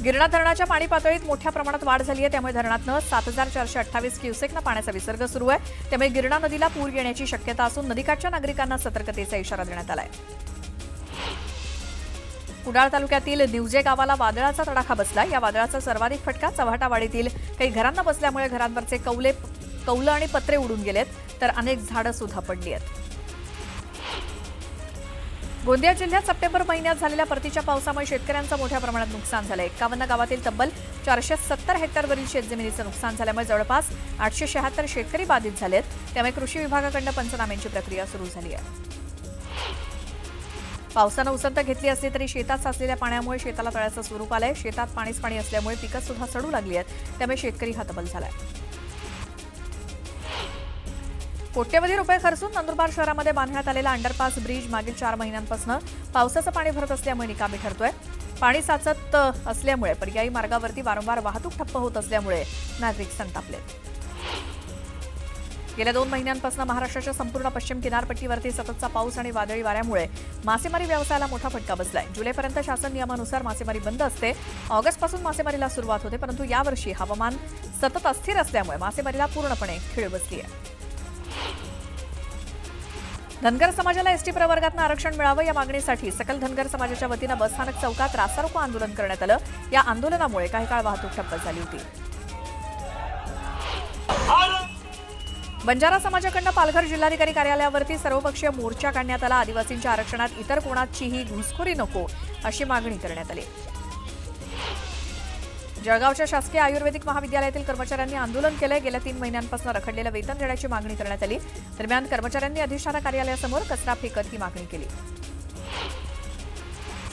गिरणा धरणाच्या पाणी पातळीत मोठ्या प्रमाणात वाढ झाली आहे। त्यामुळे धरणातनं 7428 क्युसेकनं पाण्याचा विसर्ग सुरू आहे। त्यामुळे गिरणा नदीला पूर येण्याची शक्यता असून नदीकाठच्या नागरिकांना सतर्कतेचा इशारा देण्यात आला आहे। कुडाळ तालुक्यातील निवजे गावाला वादळाचा तडाखा बसला। या वादळाचा सर्वाधिक फटका चव्हाटावाडीतील काही घरांना बसल्यामुळे घरांवरचे कौलं आणि पत्रे उडून गेलेत, तर अनेक झाडं सुद्धा पडली आहेत। गोंदिया जिल्ह्यात सप्टेंबर महिन्यात झालेल्या परतीच्या पावसामुळे शेतकऱ्यांचं मोठ्या प्रमाणात नुकसान झालंय। 51 गावातील तब्बल 470 हेक्टरवरील शेतजमिनीचं नुकसान झाल्यामुळे जवळपास 876 शेतकरी बाधित झालेत। त्यामुळे कृषी विभागाकडून पंचनाम्यांची प्रक्रिया सुरू झाली आहे। पावसानं उसंत घेतली असली तरी शेतात साचलेल्या पाण्यामुळे शेताला तळ्याचं स्वरूप आलंय। शेतात पाणीच पाणी असल्यामुळे पिकं सुद्धा सडू लागली आहेत। त्यामुळे शेतकरी हतबल झालाय। कोट्यवधी रुपये खर्चून नंदुरबार शहरामध्ये बांधण्यात आलेला अंडरपास ब्रिज मागील 4 महिन्यांपासून पावसाचं पाणी भरत असल्यामुळे निकामी ठरतोय। पाणी साचत असल्यामुळे पर्यायी मार्गावरती वारंवार वाहतूक ठप्प होत असल्यामुळे नागरिक संतापलेत। गेल्या 2 महिन्यांपासून महाराष्ट्राच्या संपूर्ण पश्चिम किनारपट्टीवरती सततचा पाऊस आणि वादळी वाऱ्यामुळे मासेमारी व्यवसायाला मोठा फटका बसलाय। जुलैपर्यंत शासन नियमानुसार मासेमारी बंद असते। ऑगस्टपासून मासेमारीला सुरुवात होते, परंतु यावर्षी हवामान सतत अस्थिर असल्यामुळे मासेमारीला पूर्णपणे खीळ बसली आहे। धनगर समाजाला एसटी प्रवर्गातनं आरक्षण मिळावं या मागणीसाठी सकल धनगर समाजाच्या वतीनं बसस्थानक चौकात रास्तारोको आंदोलन करण्यात आलं। या आंदोलनामुळे काही काळ वाहतूक ठप्प झाली होती। बंजारा समाजाकडून पालघर जिल्हाधिकारी कार्यालयावरती सर्वपक्षीय मोर्चा काढण्यात आला। आदिवासींच्या आरक्षणात इतर कोणाचीही घुसखोरी नको अशी मागणी करण्यात आली। जळगावच्या शासकीय आयुर्वेदिक महाविद्यालयातील कर्मचाऱ्यांनी आंदोलन केलंय। गेल्या 3 महिन्यांपासून रखडलेलं वेतन देण्याची मागणी करण्यात आली। दरम्यान कर्मचाऱ्यांनी अधिष्ठाता कार्यालयासमोर कचरा फेकत ही मागणी केली।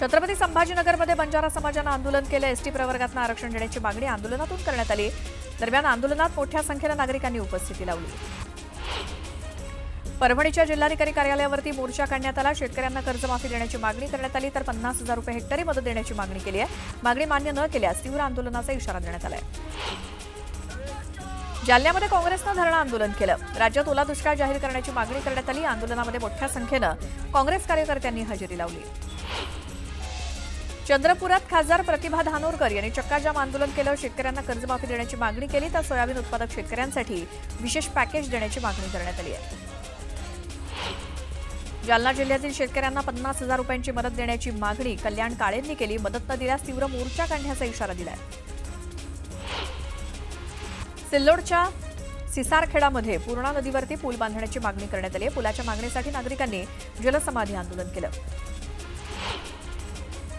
छत्रपती संभाजीनगरमध्ये बंजारा समाजानं आंदोलन केलं। एसटी प्रवर्गातनं आरक्षण देण्याची मागणी आंदोलनातून करण्यात आली। दरम्यान आंदोलनात मोठ्या संख्येनं नागरिकांनी उपस्थिती लावली। परभणीच्या जिल्हाधिकारी कार्यालयावरती मोर्चा काढण्यात आला। शेतकऱ्यांना कर्जमाफी देण्याची मागणी करण्यात आली, तर 50,000 रुपये हेक्टरी मदत देण्याची मागणी केली आहे। मागणी मान्य न केल्यास तीव्र आंदोलनाचा इशारा देण्यात आला आहे। जालन्यामध्ये काँग्रेसनं धरणं आंदोलन केलं। राज्यात ओला दुष्काळ जाहीर करण्याची मागणी करण्यात आली। आंदोलनामध्ये मोठ्या संख्येनं काँग्रेस कार्यकर्त्यांनी हजेरी लावली। चंद्रपुरात खासदार प्रतिभा धानोरकर यांनी चक्काजाम आंदोलन केलं। शेतकऱ्यांना कर्जमाफी देण्याची मागणी केली, तर सोयाबीन उत्पादक शेतकऱ्यांसाठी विशेष पॅकेज देण्याची मागणी करण्यात आली आहे। जालना जिल्ह्यातील शेतकऱ्यांना 50,000 रुपयांची मदत देण्याची मागणी कल्याण काळेंनी केली। मदत न दिल्यास तीव्र मोर्चा काढण्याचा इशारा दिलाय। सिल्लोडच्या सिसारखेडामध्ये पूर्णा नदीवरती पूल बांधण्याची मागणी करण्यात आली आहे। पुलाच्या मागणीसाठी नागरिकांनी जलसमाधी आंदोलन केलं।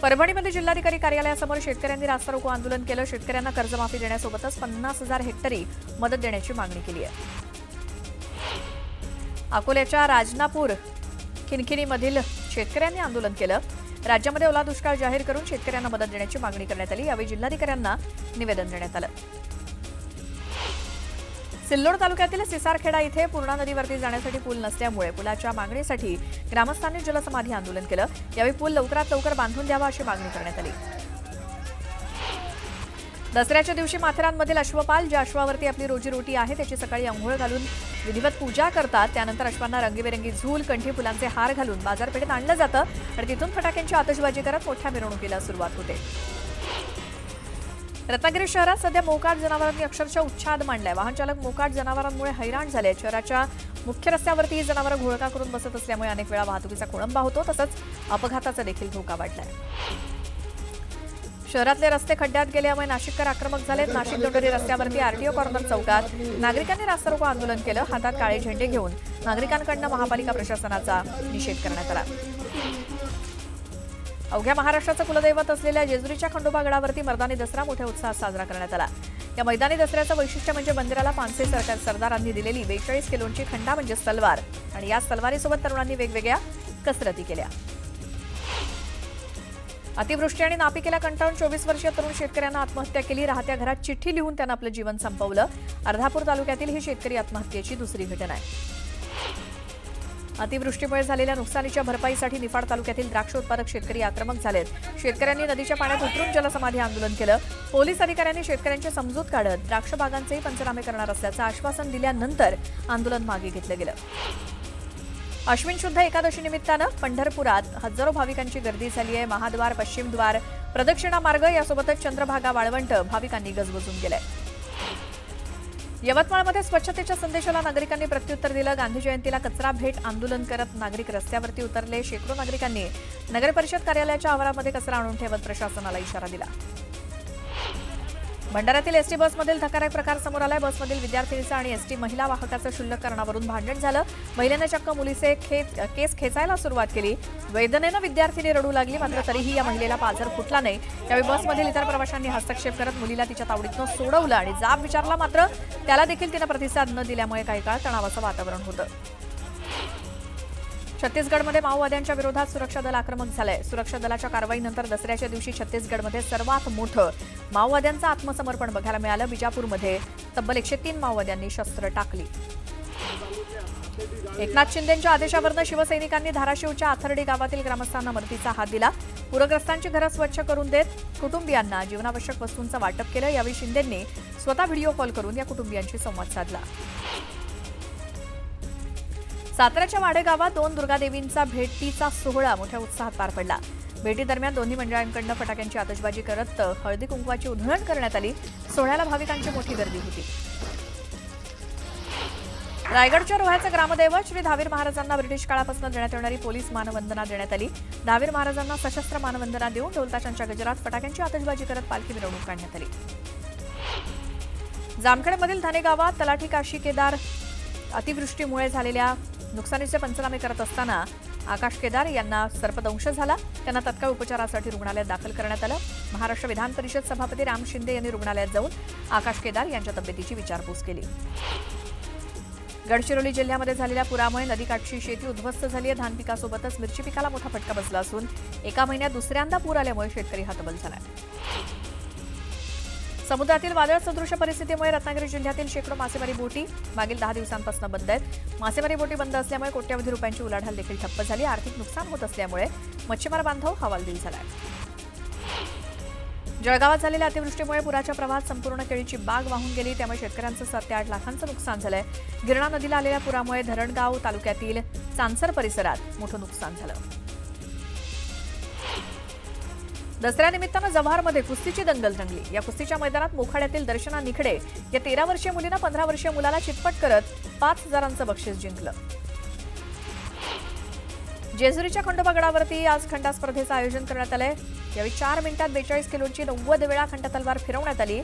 परभणीमध्ये जिल्हाधिकारी कार्यालयासमोर शेतकऱ्यांनी रास्तारोको आंदोलन केलं। शेतकऱ्यांना कर्जमाफी देण्यासोबतच 50,000 हेक्टरी मदत देण्याची मागणी केली आहे। अकोल्याच्या राजनापूर खिनखिनीमधील शेतकऱ्यांनी आंदोलन केलं। राज्यामध्ये ओला दुष्काळ जाहीर करून शेतकऱ्यांना मदत देण्याची मागणी करण्यात आली। यावेळी जिल्हाधिकाऱ्यांना निवेदन देण्यात आलं। सिल्लोड तालुक्यातील सिसारखेडा इथे पूर्णा नदीवरती जाण्यासाठी पूल नसल्यामुळे पुलाच्या मागणीसाठी ग्रामस्थांनी जलसमाधी आंदोलन केलं। यावेळी पूल लवकरात लवकर बांधून द्यावा अशी मागणी करण्यात आली। दसऱ्याच्या दिवशी माथेरानमधील अश्वपाल ज्या अश्वावरती आपली रोजीरोटी आहे त्याची सकाळी अंघोळ घालून विधिवत पूजा करतात। त्यानंतर अश्वांना रंगीबेरंगी झूल, कंठी, फुलांचे हार घालून बाजारपेठेत आणलं जातं आणि तिथून फटाक्यांची आतषबाजी करत मोठ्या मिरवणुकीला सुरुवात होते। रत्नागिरी शहरात सध्या मोकाट जनावरांनी अक्षरशः उच्छाद मांडलाय। वाहन चालक मोकाट जनावरांमुळे हैराण झाले। शहराच्या मुख्य रस्त्यावरती ही जनावरं घोळका करून बसत असल्यामुळे अनेक वेळा वाहतुकीचा खोळंबा होतो, तसंच अपघाताचा देखील धोका वाढलाय। शहरातले रस्ते खड्ड्यात गेल्यामुळे नाशिककर आक्रमक झालेत। नाशिक दोंडोरी रस्त्यावरती आरटीओ कॉर्नर चौकात नागरिकांनी रास्तारोको आंदोलन केलं। हातात काळे झेंडे घेऊन नागरिकांकडून महापालिका प्रशासनाचा निषेध करण्यात आला। अवघ्या महाराष्ट्राचं कुलदैवत असलेल्या जेजुरीच्या खंडोबा गडावरती मर्दानी दसरा मोठ्या उत्साहात साजरा करण्यात आला। या मैदानी दसऱ्याचं वैशिष्ट्य म्हणजे मंदिराला पानसे सरदारांनी दिलेली 42 किलोची खंडा म्हणजे तलवार आणि या तलवारीसोबत तरुणांनी वेगवेगळ्या कसरती केल्या। अतिवृष्टी आणि नापिकीला कंटाळून 24 वर्षीय तरुण शेतकऱ्यांना आत्महत्या केली। राहत्या घरात चिठ्ठी लिहून त्यानं आपलं जीवन संपवलं। अर्धापूर तालुक्यातील ही शेतकरी आत्महत्येची दुसरी घटना आहे। अतिवृष्टीमुळे झालेल्या नुकसानीच्या भरपाईसाठी निफाड तालुक्यातील द्राक्ष उत्पादक शेतकरी आक्रमक झालेत। शेतकऱ्यांनी नदीच्या पाण्यात उतरून जलसमाधी आंदोलन केलं। पोलीस अधिकाऱ्यांनी शेतकऱ्यांची समजूत काढत द्राक्ष बागांचेही पंचनामे करणार असल्याचं आश्वासन दिल्यानंतर आंदोलन मागे घेतलं गेलं। अश्विन शुद्ध एकादशी निमित्तानं पंढरपुरात हजारो भाविकांची गर्दी झाली आहे। महाद्वार, पश्चिम द्वार, प्रदक्षिणा मार्ग यासोबतच चंद्रभागा वाळवंट भाविकांनी गजबजून गेलंय. यवतमाळमध्ये स्वच्छतेच्या संदेशाला नागरिकांनी प्रत्युत्तर दिलं. गांधी जयंतीला कचरा भेट आंदोलन करत नागरिक रस्त्यावरती उतरले. शेकडो नागरिकांनी नगर परिषद कार्यालयाच्या आवारामध्ये कचरा आणून ठेवत प्रशासनाला इशारा दिला. भंडाऱ्यातील एसटी बसमधील धक्कादायक प्रकार समोर आलाय. बसमधील विद्यार्थिनीचं आणि एसटी महिला वाहकाचं क्षुल्लक कारणावरून भांडण झालं. महिलेनं चक्क मुलीचे केस खेचायला सुरुवात केली. वेदनेनं विद्यार्थिनी रडू लागली. मात्र तरीही या महिलेला पाझर फुटला नाही. त्यावेळी बसमधील इतर प्रवाशांनी हस्तक्षेप करत मुलीला तिच्या तावडीतनं सोडवलं आणि जाब विचारला. मात्र त्याला देखील तिनं प्रतिसाद न दिल्यामुळे काही काळ तणावाचं वातावरण होतं. छत्तीसगडमध्ये माओवाद्यांच्या विरोधात सुरक्षा दल आक्रमक झालंय. सुरक्षा दलाच्या कारवाईनंतर दसऱ्याच्या दिवशी छत्तीसगडमध्ये सर्वात मोठं माओवाद्यांचं आत्मसमर्पण बघायला मिळालं. बिजापूरमध्ये तब्बल 103 माओवाद्यांनी शस्त्र टाकली. एकनाथ शिंदेंच्या आदेशावरून शिवसैनिकांनी धाराशिवच्या आथर्डी गावातील ग्रामस्थांना मदतीचा हात दिला. पूरग्रस्तांची घरं स्वच्छ करून देत कुटुंबियांना जीवनावश्यक वस्तूंचं वाटप केलं. यावेळी शिंदेंनी स्वतः व्हिडिओ कॉल करून या कुटुंबियांशी संवाद साधला. साताऱ्याच्या वाडे गावात 2 दुर्गादेवींचा भेटीचा सोहळा मोठ्या उत्साहात पार पडला. भेटीदरम्यान दोन्ही मंडळांकडून फटाक्यांची आतषबाजी करत हळदी कुंकवाची उधळण करण्यात आली. सोहळ्याला भाविकांची मोठी गर्दी होती. रायगडच्या रोह्याचे ग्रामदैवत श्री धावीर महाराजांना ब्रिटिश काळापासून देण्यात येणारी पोलीस मानवंदना देण्यात आली. धावीर महाराजांना सशस्त्र मानवंदना देऊन ढोलताशांच्या गजरात फटाक्यांची आतषबाजी करत पालखी मिरवणूक काढण्यात आली. जामखेडमधील धाने गावात तलाठी काशी केदार अतिवृष्टीमुळे झालेल्या नुकसानीचे पंचनामे करत असताना आकाश केदार यांना सर्पदंश झाला. त्यांना तत्काळ उपचारासाठी रुग्णालयात दाखल करण्यात आलं. महाराष्ट्र विधान परिषद सभापती राम शिंदे यांनी रुग्णालयात जाऊन आकाश केदार यांच्या तब्येतीची विचारपूस केली. गडचिरोली जिल्ह्यामध्ये झालेल्या पुरामुळे नदीकाठची शेती उद्ध्वस्त झाली आहे. धान पिकासोबतच मिरची पिकाला मोठा फटका बसला असून एका महिन्यात दुसऱ्यांदा पूर आल्यामुळे शेतकरी हतबल झालाय. समुद्रातील वादळ सदृश परिस्थितीमुळे रत्नागिरी जिल्ह्यातील शेकडो मासेमारी बोटी मागील 10 दिवसांपासून बंद आहेत. मासेमारी बोटी बंद असल्यामुळे कोट्यवधी रुपयांची उलाढाल देखील ठप्प झाली. आर्थिक नुकसान होत असल्यामुळे मच्छीमार बांधव हवालदिल झालाय. जळगावात झालेल्या अतिवृष्टीमुळे पुराच्या प्रवाहात संपूर्ण केळीची बाग वाहून गेली. त्यामुळे शेतकऱ्यांचं 7 ते 8 लाखांचं नुकसान झालंय. गिरणा नदीला आलेल्या पुरामुळे धरणगाव तालुक्यातील चांसर परिसरात मोठं नुकसान झालं. दसऱ्यानिमित्तानं जव्हारमध्ये कुस्तीची दंगल रंगली. या कुस्तीच्या मैदानात मोखाड्यातील दर्शना निखडे या 13 वर्षीय मुलीनं 15 वर्षीय मुलाला चितपट करत 5,000चं बक्षीस जिंकलं. जेजुरीच्या खंडोबा गडावरती आज खंडा स्पर्धेचं आयोजन करण्यात आलंय. यावेळी 4 मिनिटात 42 किलोची 90 वेळा खंडा तलवार फिरवण्यात आली.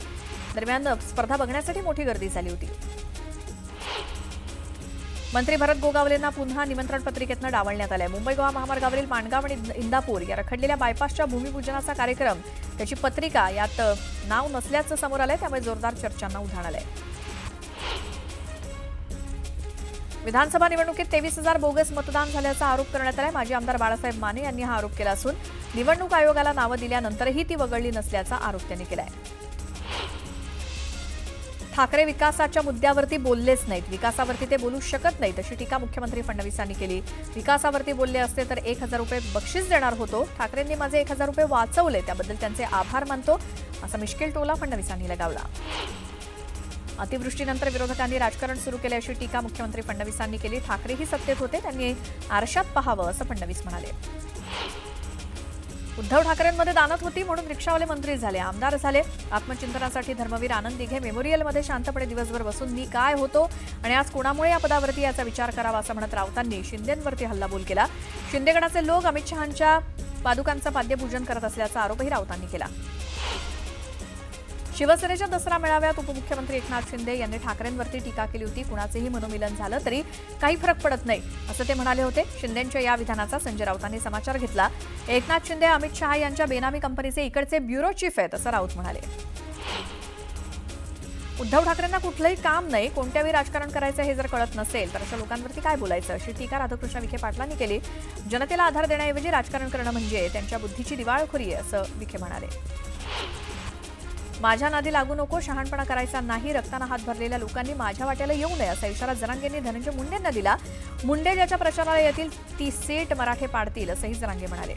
दरम्यान स्पर्धा बघण्यासाठी मोठी गर्दी झाली होती. मंत्री भरत गोगावलेंना पुन्हा निमंत्रण पत्रिकेतनं डावलण्यात आलंय. मुंबई गोवा महामार्गावरील माणगाव आणि इंदापूर या रखडलेल्या बायपासच्या भूमिपूजनाचा कार्यक्रम त्याची पत्रिका यात नाव नसल्याचं समोर आलंय. त्यामुळे जोरदार चर्चांना उधाण आलंय. विधानसभा निवडणुकीत 23,000 बोगस मतदान झाल्याचा आरोप करण्यात आलाय. माजी आमदार बाळासाहेब माने यांनी हा आरोप केला असून निवडणूक आयोगाला नावं दिल्यानंतरही ती वगळली नसल्याचा आरोप त्यांनी केलाय. ठाकरे विकासाच्या मुद्द्यावरती बोललेच नाहीत. विकासावरती ते बोलू शकत नाहीत अशी टीका मुख्यमंत्री फडणवीसांनी केली. विकासावरती बोलले असते तर 1,000 रुपये बक्षीस देणार होतो. ठाकरेंनी माझे 1,000 रुपये वाचवले त्याबद्दल त्यांचे आभार मानतो असा मिश्किल टोला फडणवीसांनी लगावला. अतिवृष्टीनंतर विरोधकांनी राजकारण सुरू केले अशी टीका मुख्यमंत्री फडणवीसांनी केली. ठाकरेही सत्तेत होते त्यांनी आरशात पाहावं असं फडणवीस म्हणाले. उद्धव ठाकरेंमध्ये दानत होती म्हणून रिक्षावाले मंत्री झाले, आमदार झाले. आत्मचिंतनासाठी धर्मवीर आनंद दिघे मेमोरियलमध्ये शांतपणे दिवसभर बसून मी काय होतो आणि आज कोणामुळे या पदावरती याचा विचार करावा असं म्हणत राऊतांनी शिंदेंवरती हल्लाबोल केला. शिंदेगडाचे लोक अमित शहांच्या पादुकांचं पाद्यपूजन करत असल्याचा आरोपही राऊतांनी केला. शिवसेनेच्या दसरा मेळाव्यात उपमुख्यमंत्री एकनाथ शिंदे यांनी ठाकरेंवरती टीका केली होती. कुणाचेही मनोमिलन झालं तरी काही फरक पडत नाही असं ते म्हणाले होते. शिंदेंच्या या विधानाचा संजय राऊतांनी समाचार घेतला. एकनाथ शिंदे अमित शहा यांच्या बेनामी कंपनीचे इकडचे ब्युरो चीफ आहेत असं राऊत म्हणाले. उद्धव ठाकरेंना कुठलंही काम नाही, कोणत्याही राजकारण करायचं हे जर कळत नसेल तर अशा लोकांवरती काय बोलायचं अशी टीका राधाकृष्ण विखे पाटलांनी केली. जनतेला आधार देण्याऐवजी राजकारण करणं म्हणजे त्यांच्या बुद्धीची दिवाळखोरी आहे असं विखे म्हणाले. माझ्या नादी लागू नको, शहाणपणा करायचा नाही, रक्ताना हात भरलेल्या लोकांनी माझ्या वाट्याला येऊ नये असा इशारा जरांगेंनी धनंजय मुंडेंना दिला. मुंडे ज्याच्या प्रचाराला येतील ती सीट मराठे पाडतील असंही जरांगे म्हणाले.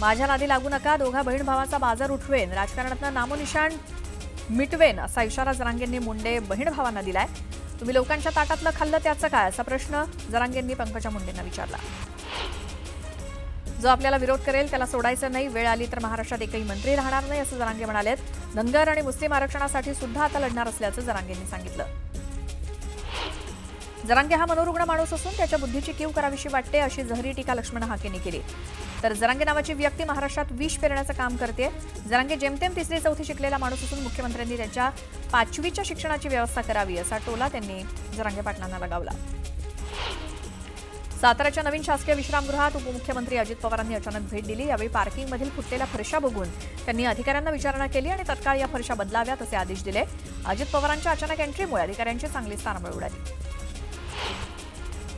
माझ्या नादी लागू नका, दोघा बहीण भावाचा बाजार उठवेन, राजकारणातनं नामोनिशाण मिटवेन असा इशारा जरांगेंनी मुंडे बहीण भावांना दिलाय. तुम्ही लोकांच्या ताटातलं खाल्लं त्याचं काय असा प्रश्न जरांगेंनी पंकजा मुंडेंना विचारला. जो आपल्याला विरोध करेल त्याला सोडायचं नाही. वेळ आली तर महाराष्ट्रात एकही मंत्री राहणार नाही असं जरांगे म्हणालेत. धनगर आणि मुस्लिम आरक्षणासाठी सुद्धा आता लढणार असल्याचं जरांगेंनी सांगितलं. जरांगे हा मनोरुग्ण माणूस असून त्याच्या बुद्धीची कीव करावीशी वाटते अशी जहरी टीका लक्ष्मण हाकेंनी केली. तर जरांगे नावाची व्यक्ती महाराष्ट्रात विष पेरण्याचं काम करते. जरांगे जेमतेम 3री-4थी शिकलेला माणूस असून मुख्यमंत्र्यांनी त्यांच्या 5वीच्या शिक्षणाची व्यवस्था करावी असा टोला त्यांनी जरांगे पाटलांना लगावला. साताऱ्याच्या नवीन शासकीय विश्रामगृहात उपमुख्यमंत्री अजित पवारांनी अचानक भेट दिली. यावेळी पार्किंगमधील फुटलेल्या फरशा बघून त्यांनी अधिकाऱ्यांना विचारणा केली आणि तत्काळ या फरशा बदलाव्यात असे आदेश दिले. अजित पवारांच्या अचानक एंट्रीमुळे अधिकाऱ्यांची चांगली तारांबळ उडाली.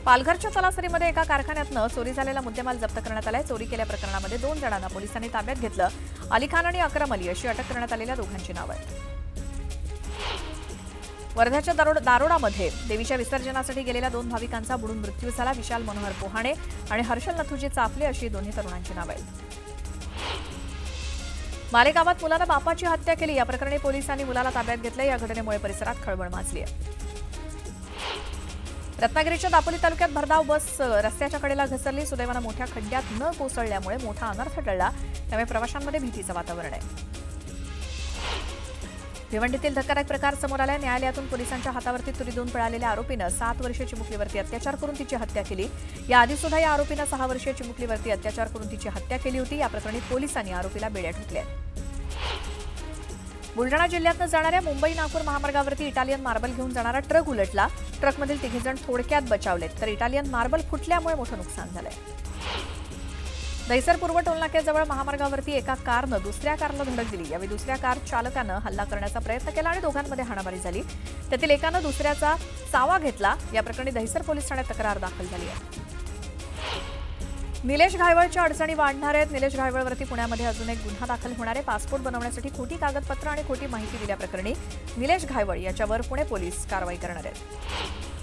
पालघरच्या तलासरीमध्ये एका कारखान्यातनं चोरी झालेला मुद्देमाल जप्त करण्यात आलाय. चोरी केल्या प्रकरणामध्ये 2 जणांना पोलिसांनी ताब्यात घेतलं. अली खान आणि अक्रम अली अशी अटक करण्यात आलेल्या दोघांची नावं आहेत. वर्ध्याच्या दारोडामध्ये देवीच्या विसर्जनासाठी गेलेल्या 2 भाविकांचा बुडून मृत्यू झाला. विशाल मनोहर पोहाणे आणि हर्षल नथुजी चाफले अशी दोन्ही तरुणांची नावं आहेत. मालेगावात मुलानं बापाची हत्या केली. या प्रकरणी पोलिसांनी मुलाला ताब्यात घेतलं. या घटनेमुळे परिसरात खळबळ माजली आहे. रत्नागिरीच्या दापोली तालुक्यात भरधाव बस रस्त्याच्या कडेला घसरली. सुदैवानं मोठ्या खड्ड्यात न कोसळल्यामुळे मोठा अनर्थ टळला. त्यामुळे प्रवाशांमध्ये भीतीचं वातावरण आहे. भिवंडीतील धक्कादायक प्रकार समोर आला. न्यायालयातून पोलिसांच्या हातावरती तुरी देऊन पळालेल्या आरोपीनं 7 वर्षीय चिमुकलीवरती अत्याचार करून तिची हत्या केली. याआधी सुद्धा या आरोपीनं 6 वर्षीय चिमुकलीवरती अत्याचार करून तिची हत्या केली होती. या प्रकरणी पोलिसांनी आरोपीला बेड्या ठोकल्या. बुलढाणा जिल्ह्यातनं जाणाऱ्या मुंबई-नागपूर महामार्गावरती इटालियन मार्बल घेऊन जाणारा ट्रक उलटला. ट्रकमधील 3 जण थोडक्यात बचावलेत तर इटालियन मार्बल फुटल्यामुळे मोठं नुकसान झालंय. दहिसर पूर्व टोलनाक्याजवळ महामार्गावरती एका कारनं दुसऱ्या कारला धडक दिली. यावेळी दुसऱ्या कार चालकानं हल्ला करण्याचा प्रयत्न केला आणि दोघांमध्ये हाणामारी झाली. त्यातील एकानं दुसऱ्याचा चावा घेतला. या प्रकरणी दहिसर पोलीस ठाण्यात तक्रार दाखल झाली आहे. निलेश घायवळच्या अडचणी वाढणार आहेत. निलेश घायवळवरती पुण्यामध्ये अजून एक गुन्हा दाखल होणार आहे. पासपोर्ट बनवण्यासाठी खोटी कागदपत्र आणि खोटी माहिती दिल्याप्रकरणी निलेश घायवळ याच्यावर पुणे पोलीस कारवाई करणार आहेत.